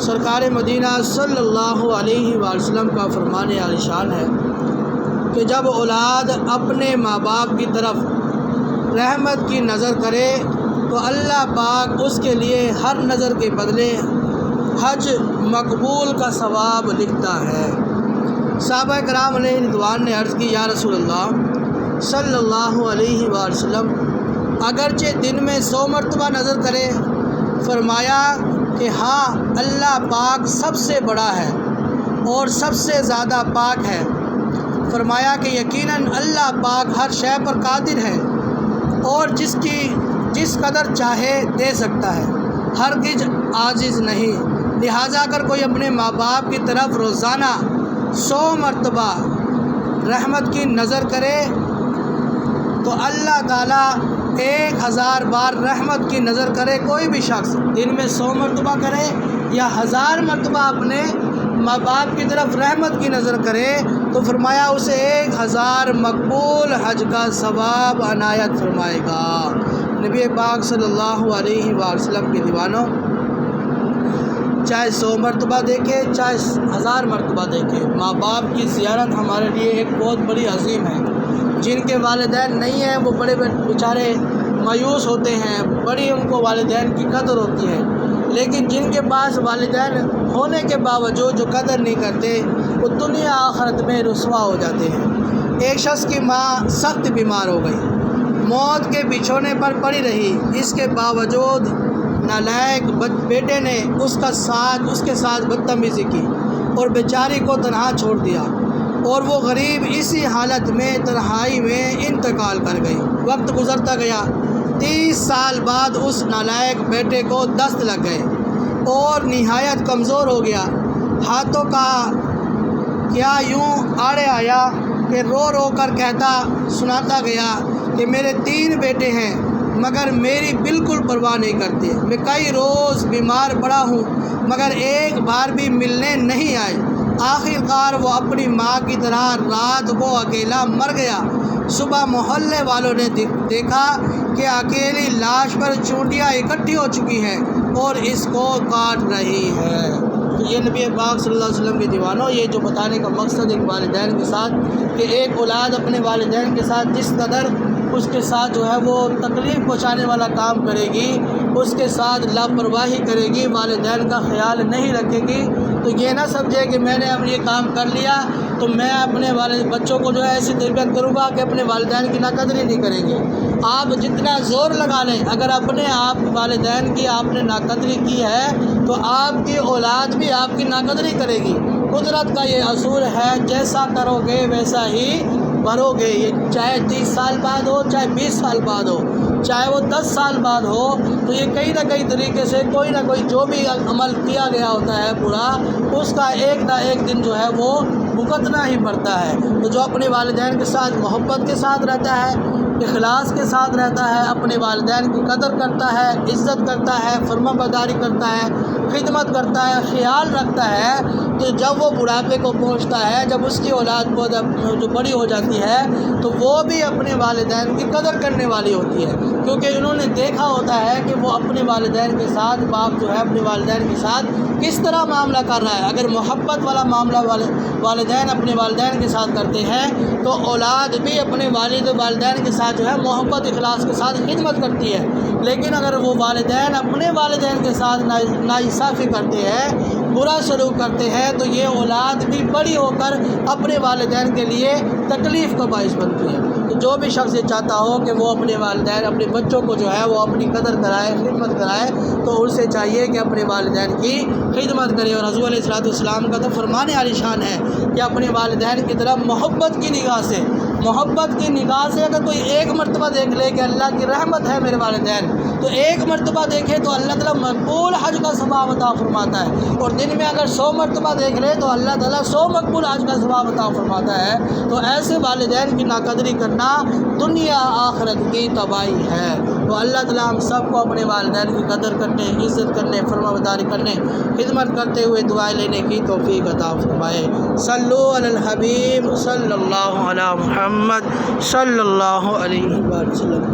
سرکار مدینہ صلی اللہ علیہ وسلم کا فرمان عالی شان ہے کہ جب اولاد اپنے ماں باپ کی طرف رحمت کی نظر کرے تو اللہ پاک اس کے لیے ہر نظر کے بدلے حج مقبول کا ثواب لکھتا ہے۔ صحابہ کرام علیہ رضوان نے عرض کی، یا رسول اللہ صلی اللہ علیہ وسلم، اگرچہ دن میں 100 مرتبہ نظر کرے؟ فرمایا کہ ہاں، اللہ پاک سب سے بڑا ہے اور سب سے زیادہ پاک ہے۔ فرمایا کہ یقیناً اللہ پاک ہر شے پر قادر ہے اور جس قدر چاہے دے سکتا ہے، ہرگز عاجز نہیں۔ لہٰذا اگر کوئی اپنے ماں باپ کی طرف روزانہ 100 مرتبہ رحمت کی نظر کرے تو اللہ تعالیٰ 1000 بار رحمت کی نظر کرے۔ کوئی بھی شخص دن میں 100 مرتبہ کرے یا 1000 مرتبہ اپنے ماں باپ کی طرف رحمت کی نظر کرے تو فرمایا اسے 1000 مقبول حج کا ثواب عنایت فرمائے گا۔ نبی پاک صلی اللہ علیہ وسلم کے دیوانوں، چاہے 100 مرتبہ دیکھے چاہے 1000 مرتبہ دیکھے، ماں باپ کی زیارت ہمارے لیے ایک بہت بڑی عظیم ہے۔ جن کے والدین نہیں ہیں وہ بڑے بیچارے مایوس ہوتے ہیں، بڑی ان کو والدین کی قدر ہوتی ہے، لیکن جن کے پاس والدین ہونے کے باوجود جو قدر نہیں کرتے وہ دنیا آخرت میں رسوا ہو جاتے ہیں۔ ایک شخص کی ماں سخت بیمار ہو گئی، موت کے بچھونے پر پڑی رہی، اس کے باوجود نالائق بیٹے نے اس کے ساتھ بدتمیزی کی اور بیچاری کو تنہا چھوڑ دیا، اور وہ غریب اسی حالت میں تنہائی میں انتقال کر گئی۔ وقت گزرتا گیا، 30 سال بعد اس نالائق بیٹے کو دست لگ گئے اور نہایت کمزور ہو گیا۔ ہاتھوں کا کیا یوں آڑے آیا کہ رو رو کر سناتا گیا کہ میرے 3 بیٹے ہیں مگر میری بالکل پرواہ نہیں کرتے، میں کئی روز بیمار پڑا ہوں مگر ایک بار بھی ملنے نہیں آئے۔ آخر کار وہ اپنی ماں کی طرح رات کو اکیلا مر گیا۔ صبح محلے والوں نے دیکھا کہ اکیلی لاش پر چونٹیاں اکٹھی ہو چکی ہیں اور اس کو کاٹ رہی ہے۔ تو یہ نبی پاک صلی اللہ علیہ وسلم کے دیوانوں، یہ جو بتانے کا مقصد ایک والدین کے ساتھ کہ ایک اولاد اپنے والدین کے ساتھ جس قدر اس کے ساتھ جو ہے وہ تکلیف پہنچانے والا کام کرے گی، اس کے ساتھ لاپرواہی کرے گی، والدین کا خیال نہیں رکھے گی، تو یہ نہ سمجھے کہ میں نے اب یہ کام کر لیا تو میں اپنے بچوں کو جو ہے ایسی تربیت کروں گا کہ اپنے والدین کی ناقدری نہیں کریں گے۔ آپ جتنا زور لگا لیں، اگر اپنے آپ والدین کی آپ نے ناقدری کی ہے تو آپ کی اولاد بھی آپ کی ناقدری کرے گی۔ قدرت کا یہ اصول ہے، جیسا کرو گے ویسا ہی بھرو گے۔ یہ چاہے 30 سال بعد ہو، چاہے 20 سال بعد ہو، چاہے وہ 10 سال بعد ہو، تو یہ کہیں نہ کہیں طریقے سے کوئی نہ کوئی جو بھی عمل کیا گیا ہوتا ہے برا، اس کا ایک نہ ایک دن جو ہے وہ بھگتنا ہی پڑتا ہے۔ تو جو اپنے والدین کے ساتھ محبت کے ساتھ رہتا ہے، اخلاص کے ساتھ رہتا ہے، اپنے والدین کی قدر کرتا ہے، عزت کرتا ہے، فرما برداری کرتا ہے، خدمت کرتا ہے، خیال رکھتا ہے، تو جب وہ بڑھاپے کو پہنچتا ہے، جب اس کی اولاد جو بڑی ہو جاتی ہے تو وہ بھی اپنے والدین کی قدر کرنے والی ہوتی ہے، کیونکہ انہوں نے دیکھا ہوتا ہے کہ وہ اپنے والدین کے ساتھ، باپ جو ہے اپنے والدین کے ساتھ کس طرح معاملہ کر رہا ہے۔ اگر محبت والا معاملہ والدین اپنے والدین کے ساتھ کرتے ہیں تو اولاد بھی اپنے والدین کے ساتھ جو ہے محبت اخلاص کے ساتھ خدمت کرتی ہے، لیکن اگر وہ والدین اپنے والدین کے ساتھ ناانصافی کرتے ہیں، برا سلوک کرتے ہیں، تو یہ اولاد بھی بڑی ہو کر اپنے والدین کے لیے تکلیف کا باعث بنتی ہے۔ تو جو بھی شخص یہ چاہتا ہو کہ وہ اپنے والدین، اپنے بچوں کو جو ہے وہ اپنی قدر کرائے، خدمت کرائے، تو اسے چاہیے کہ اپنے والدین کی خدمت کرے۔ اور حضور علیہ السلام کا تو فرمان عالی شان ہے کہ اپنے والدین کی طرف محبت کی نگاہ سے اگر کوئی ایک مرتبہ دیکھ لے کہ اللہ کی رحمت ہے میرے والدین، تو ایک مرتبہ دیکھے تو اللہ تعالیٰ مقبول حج کا ثواب عطا فرماتا ہے، اور دن میں اگر 100 مرتبہ دیکھ لے تو اللہ تعالیٰ 100 مقبول حج کا ثواب عطا فرماتا ہے۔ تو ایسے والدین کی ناقدری کرنا دنیا آخرت کی تباہی ہے۔ تو اللہ تعالیٰ ہم سب کو اپنے والدین کی قدر کرنے، عزت کرنے، فرما برداری کرنے، خدمت کرتے ہوئے دعائیں لینے کی توفیق عطا فرمائے۔ صلو علی الحبیب صلی اللہ علی محمد صلی اللہ علیہ وسلم۔